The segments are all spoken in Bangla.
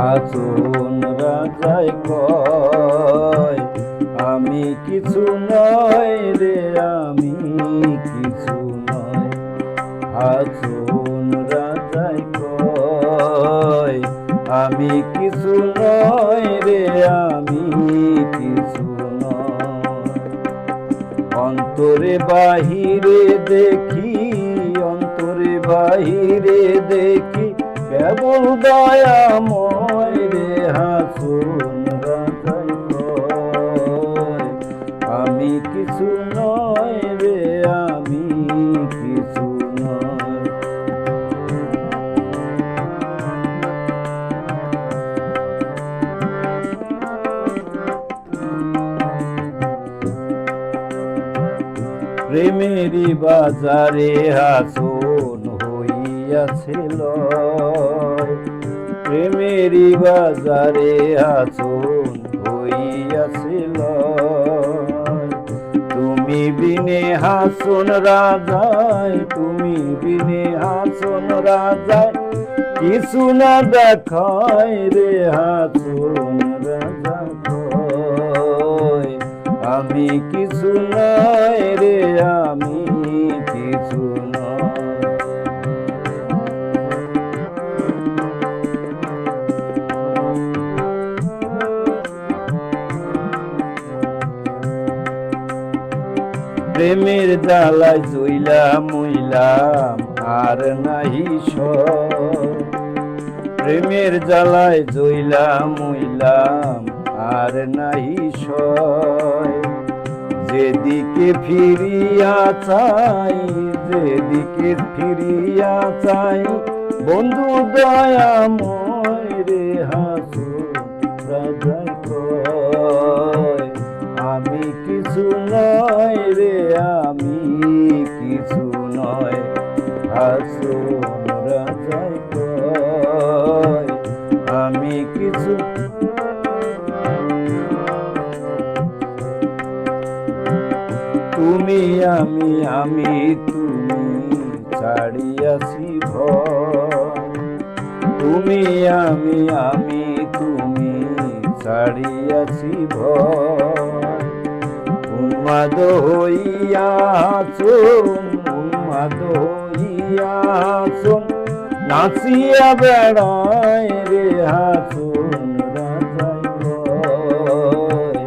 হাসুন রাজায় কয় আমি কিছু নয় রে, আমি কিছু নয়। হাসুন রাজায় কয় আমি কিছু নয় রে, আমি কিছু নয়। অন্তরে বাহিরে দেখি, অন্তরে বাহিরে দেখি কেবল দয়াময় রে। হাসুন রাজায় কয় আমি কিছু নয় রে, আমি কিছু নয়। প্রেমেরই বাজারে হাসুন হইয়াছিল, প্রেমেরই বাজারে হাসুন হইয়াছিল। তুমি বিনে হাসুন রাজায়, তুমি বিনে হাসুন রাজায় কিছু না দেখায় রে। হাসুন রাজা কয় আমি কিছু নয় রে, আমি কিছু নয়। প্রেমের জ্বালায় জইলাম মুইলাম আর নাহি সয়, প্রেমের জ্বালায় জইলাম মুইলাম আর নাহি সয়। যেদিকে ফিরিয়া চাই, যেদিকে ফিরিয়া চাই বন্ধু দয়াময় রে। হাসুন রাজায় কয় আমি কিছু নয় রে, আমি কিছু নয়। হাসুন রাজায় কয় আমি কিছু। তুমি আমি, আমি তুমি ছাড়িয়াছি ভয়, তুমি আমি, আমি তুমি ছাড়িয়াছি ভয়। উন্মাদ হইয়া হাসুন, উন্মাদ হইয়া হাসুন নাচিয়া বেড়ায় রে। হাসুন রাজায় কয়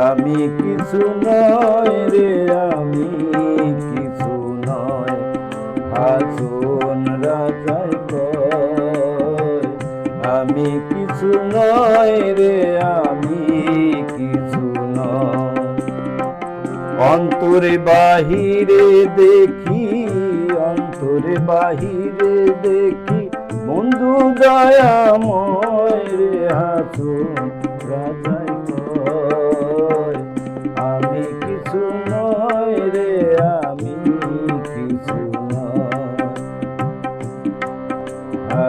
আমি কিছু নয় রে, আমি কিছু নয়। হাসুন রাজায় কয় আমি কিছু নয় রে, আমি কিছু নয়। অন্তরে বাহিরে দেখি, অন্তরে বাহিরে দেখি বন্ধু দয়াময় রে। হাসুন